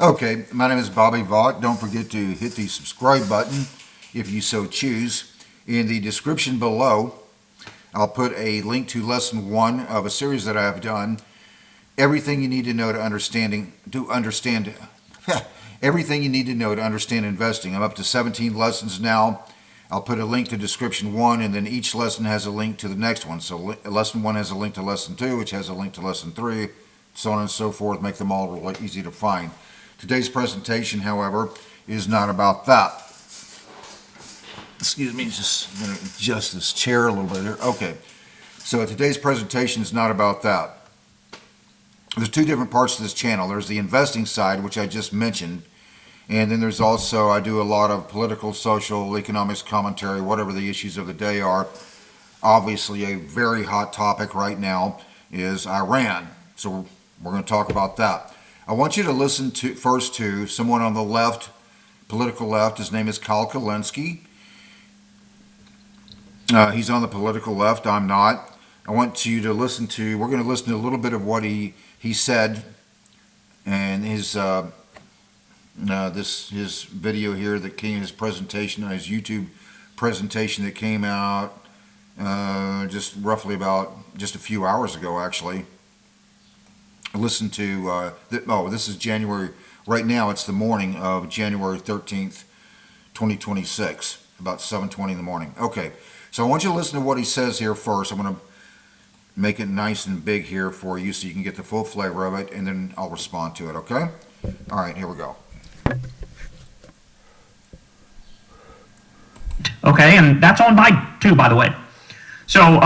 Okay, my name is Bobby Vaught. Don't forget to hit the subscribe button if you so choose. In the description below, I'll put a link to lesson 1 of a series that I have done. Everything you need to know to understand everything you need to know to understand investing. I'm up to 17 lessons now. I'll put a link to description 1, and then each lesson has a link to the next one. So lesson 1 has a link to lesson 2, which has a link to lesson 3, so on and so forth. Make them all really easy to find. Today's presentation, however, is not about that. Excuse me, just going to adjust this chair a little bit here. Okay, so today's presentation is not about that. There's two different parts to this channel. There's the investing side, which I just mentioned, and then there's also, I do a lot of political, social, economics commentary, whatever the issues of the day are. Obviously, a very hot topic right now is Iran, so we're going to talk about that. I want you to listen to first to someone on the left, political left. His name is Kulinski. He's on the political left. I'm not. I want you to listen to. We're going to listen to a little bit of what he said, and his his video here that came, his presentation, his YouTube presentation that came out just roughly about just a few hours ago, actually. Listen to, this is January, right now it's the morning of January 13th, 2026, about 7:20 in the morning. Okay, so I want you to listen to what he says here first. I'm going to make it nice and big here for you so you can get the full flavor of it, and then I'll respond to it, okay? All right, here we go. Okay, and that's on Biden too, by the way. So,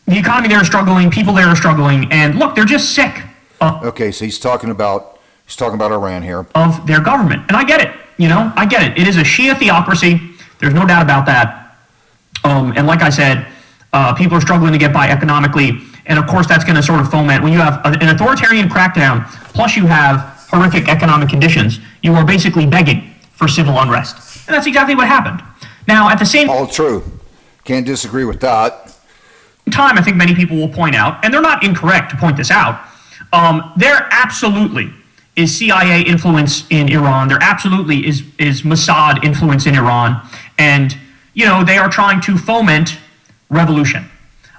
the economy there is struggling, people there are struggling, and look, they're just sick. Okay, so he's talking about Iran here. Of their government, and I get it. I get it. It is a Shia theocracy. There's no doubt about that. And like I said, people are struggling to get by economically, and of course that's going to sort of foment when you have an authoritarian crackdown. Plus, you have horrific economic conditions. You are basically begging for civil unrest, and that's exactly what happened. Now, at the same all true. Can't disagree with that. Time, I think many people will point out, and they're not incorrect to point this out, there absolutely is CIA influence in Iran. There absolutely is Mossad influence in Iran. And, they are trying to foment revolution.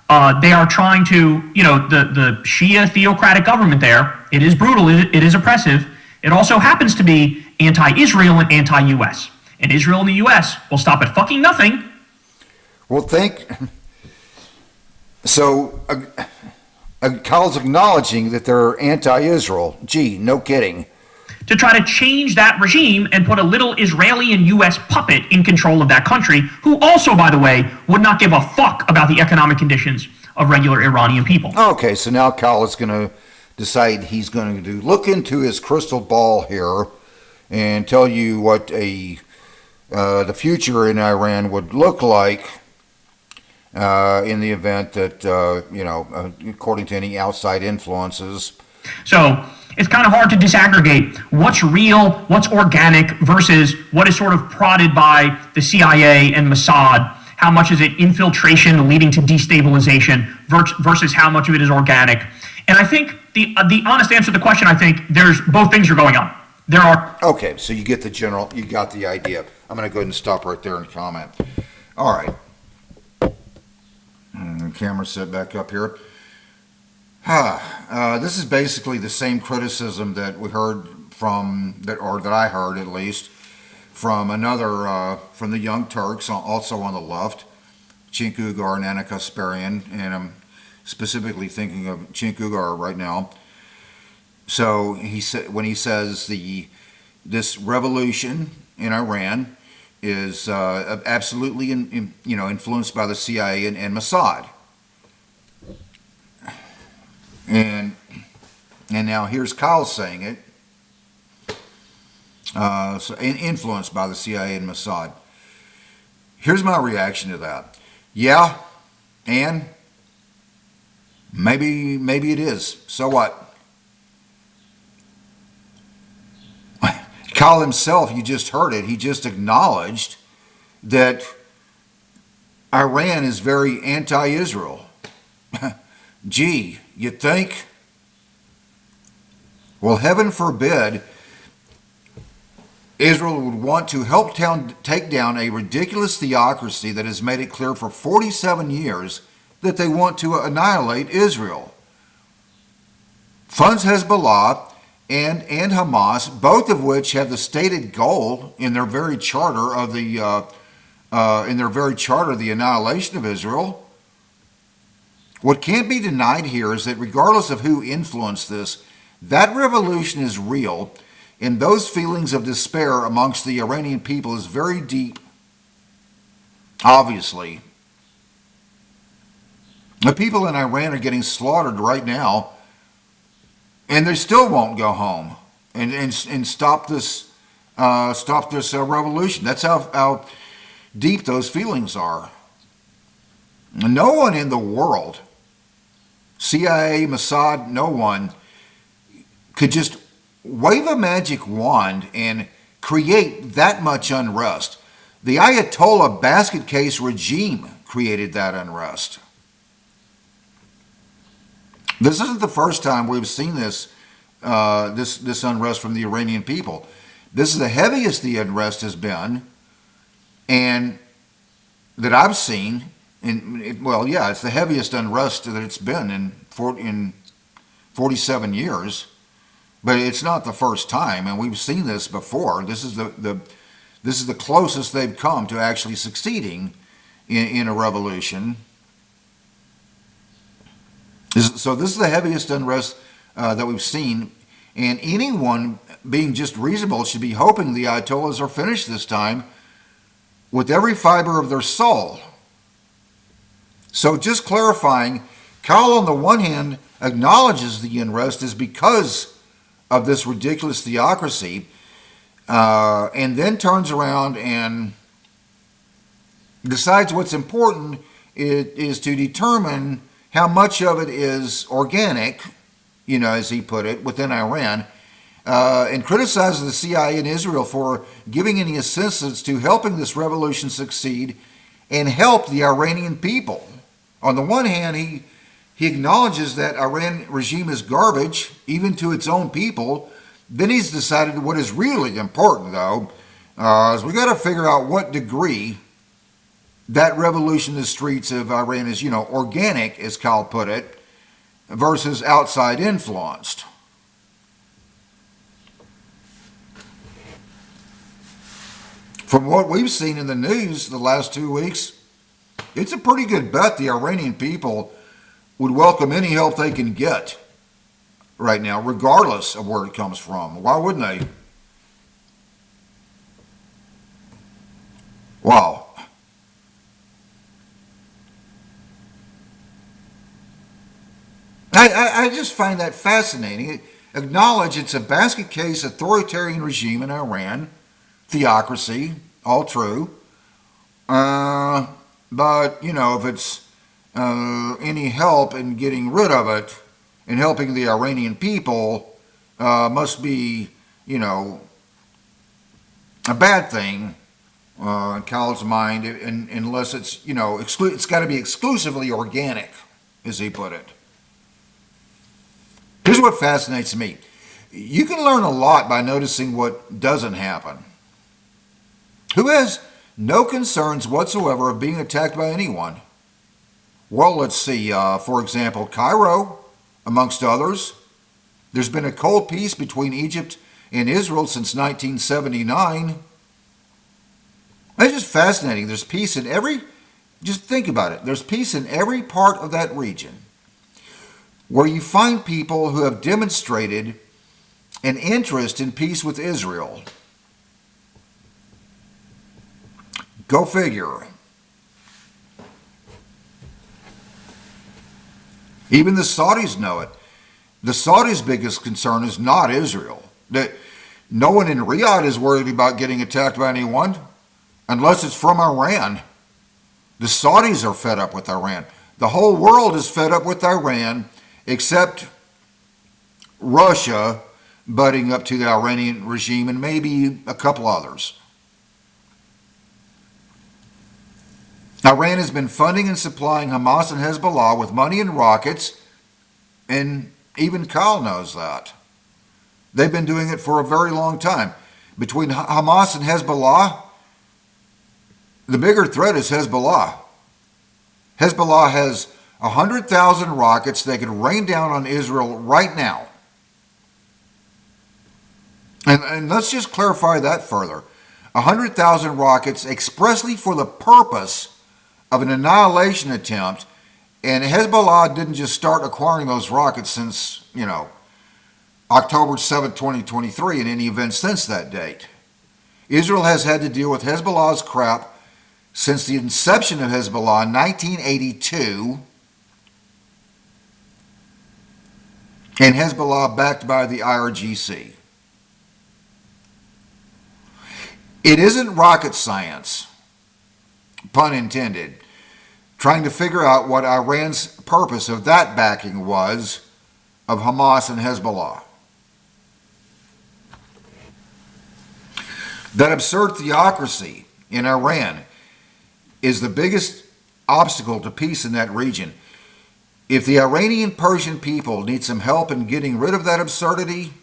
They are trying to, the Shia theocratic government there, it is brutal, it is oppressive. It also happens to be anti-Israel and anti-U.S. And Israel and the U.S. will stop at fucking nothing. Well, So, Kyle's acknowledging that they're anti-Israel. Gee, no kidding. To try to change that regime and put a little Israeli and U.S. puppet in control of that country, who also, by the way, would not give a fuck about the economic conditions of regular Iranian people. Okay, so now Kyle is going to decide he's going to look into his crystal ball here and tell you what the future in Iran would look like. In the event that, according to any outside influences. So it's kind of hard to disaggregate what's real, what's organic, versus what is sort of prodded by the CIA and Mossad. How much is it infiltration leading to destabilization versus how much of it is organic? And I think the honest answer to the question, I think there's both things are going on. There are... Okay, so you get you got the idea. I'm going to go ahead and stop right there and comment. All right. Camera set back up here. This is basically the same criticism that we heard that I heard at least, from from the Young Turks, also on the left, Cenk Uygur and Anna Kasparian, and I'm specifically thinking of Cenk Uygur right now. So when he says this revolution in Iran is absolutely influenced by the CIA and Mossad. And now here's Kyle saying it. Influenced by the CIA and Mossad. Here's my reaction to that. Yeah, and maybe it is. So what? Kyle himself, you just heard it, he just acknowledged that Iran is very anti-Israel. Gee, you think? Well, heaven forbid Israel would want to help take down a ridiculous theocracy that has made it clear for 47 years that they want to annihilate Israel. Funds Hezbollah and Hamas, both of which have the stated goal in their very charter of the annihilation of Israel. What can't be denied here is that regardless of who influenced this, that revolution is real, and those feelings of despair amongst the Iranian people is very deep. Obviously, the people in Iran are getting slaughtered right now, and they still won't go home and stop this revolution. That's how deep those feelings are. No one in the world, CIA, Mossad, no one, could just wave a magic wand and create that much unrest. The Ayatollah basket case regime created that unrest. This isn't the first time we've seen this unrest from the Iranian people. This is the heaviest the unrest has been, and that I've seen. It's the heaviest unrest that it's been in 47 years. But it's not the first time, and we've seen this before. This is the closest they've come to actually succeeding in a revolution. So this is the heaviest unrest that we've seen, and anyone being just reasonable should be hoping the Ayatollahs are finished this time with every fiber of their soul. So just clarifying, Kyle on the one hand acknowledges the unrest is because of this ridiculous theocracy, and then turns around and decides what's important is to determine how much of it is organic, as he put it, within Iran, and criticizes the CIA and Israel for giving any assistance to helping this revolution succeed and help the Iranian people. On the one hand, he acknowledges that Iran regime is garbage, even to its own people. Then he's decided what is really important, though, is we got to figure out what degree that revolution in the streets of Iran is, organic, as Kyle put it, versus outside influenced. From what we've seen in the news the last 2 weeks, it's a pretty good bet the Iranian people would welcome any help they can get right now, regardless of where it comes from. Why wouldn't they? Wow. I just find that fascinating. Acknowledge it's a basket case authoritarian regime in Iran, theocracy, all true. But, if it's any help in getting rid of it and helping the Iranian people must be, a bad thing in Kyle's mind, unless it's, it's got to be exclusively organic, as he put it. Here's what fascinates me. You can learn a lot by noticing what doesn't happen. Who has no concerns whatsoever of being attacked by anyone? Well, let's see. For example, Cairo, amongst others. There's been a cold peace between Egypt and Israel since 1979. That's just fascinating. There's peace in just think about it. There's peace in every part of that region where you find people who have demonstrated an interest in peace with Israel. Go figure. Even the Saudis know it. The Saudis' biggest concern is not Israel. No one in Riyadh is worried about getting attacked by anyone unless it's from Iran. The Saudis are fed up with Iran. The whole world is fed up with Iran except Russia butting up to the Iranian regime and maybe a couple others. Iran has been funding and supplying Hamas and Hezbollah with money and rockets, and even Kyle knows that. They've been doing it for a very long time. between Hamas and Hezbollah, the bigger threat is Hezbollah. Hezbollah has 100,000 rockets they could rain down on Israel right now. And let's just clarify that further. 100,000 rockets expressly for the purpose of an annihilation attempt, and Hezbollah didn't just start acquiring those rockets since, October 7, 2023, and any event since that date. Israel has had to deal with Hezbollah's crap since the inception of Hezbollah in 1982, and Hezbollah backed by the IRGC. It isn't rocket science, pun intended, trying to figure out what Iran's purpose of that backing was of Hamas and Hezbollah. That absurd theocracy in Iran is the biggest obstacle to peace in that region. If the Iranian Persian people need some help in getting rid of that absurdity,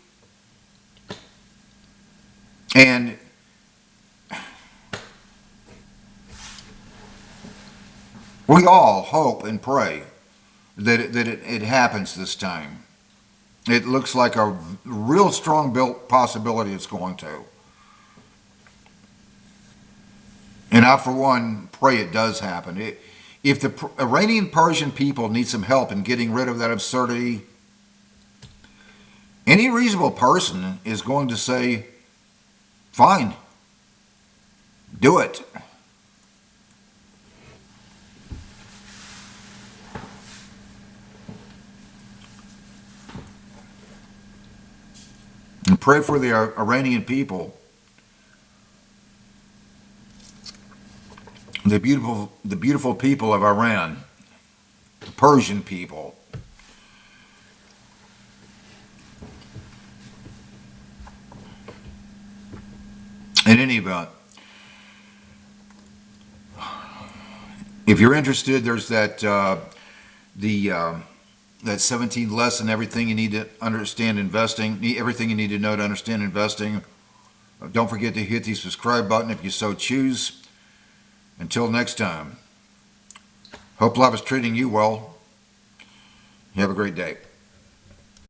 and we all hope and pray that it happens this time. It looks like a real strong built possibility it's going to. And I, for one, pray it does happen. If the Iranian Persian people need some help in getting rid of that absurdity, any reasonable person is going to say, fine, do it. And pray for the Iranian people, the beautiful people of Iran, the Persian people. In any event, if you're interested, there's that that 17th lesson, everything you need to understand investing, everything you need to know to understand investing. Don't forget to hit the subscribe button if you so choose. Until next time, hope life is treating you well. You have a great day.